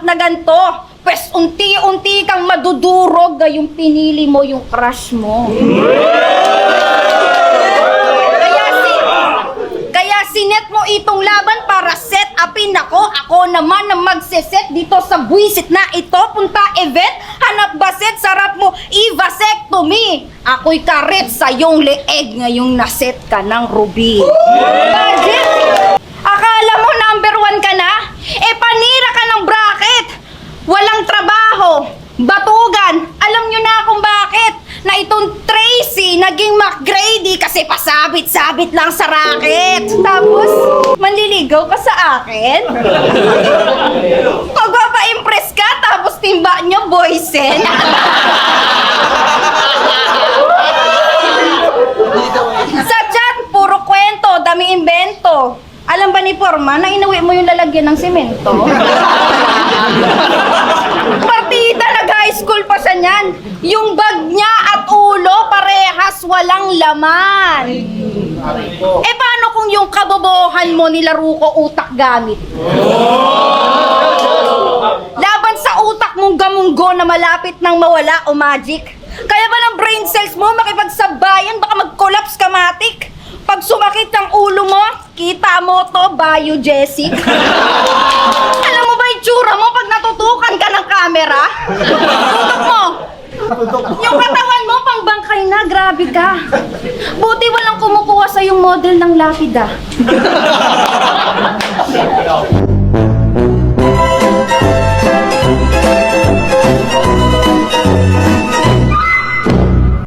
na ganto. Pwes unti-unti kang madudurog gayong pinili mo yung crush mo. Kaya sinet mo itong laban para set upin ako. Ako naman ang magseset dito sa buwisit na ito. Punta event, hanap baset, sarap mo i-vasectomy. Ako'y karet sa iyong leeg ngayong naset ka ng Ruby. Budget! Akala mo number 1 ka na? Panira ka ng bracket! Walang trabaho, batugan, alam nyo na kung bakit na itong Tracy naging McGrady kasi pasabit-sabit lang sa racket. Tapos, manliligaw ka sa akin? Magpapa-impress ka tapos timba nyo boysen? Sa chat, puro kwento, dami imbento. Alam ba ni Forma na inuwi mo yung lalagyan ng semento? Partida, nag-high school pa siya niyan. Yung bag niya at ulo parehas walang laman. Paano kung yung kabobohan mo nilaro ko utak gamit? Laban sa utak mong gamunggo na malapit nang mawala o magic. Kaya ba ng brain cells mo makipagsabayan baka mag-collapse ka matik? Pag sumakit ang ulo mo, kita mo to, biogesic. Alam mo ba yung tsura mo pag natutukan ka ng camera? Tutok mo. Yung katawan mo, pangbangkay na, grabe ka. Buti walang kumukuha sa yung model ng lapida.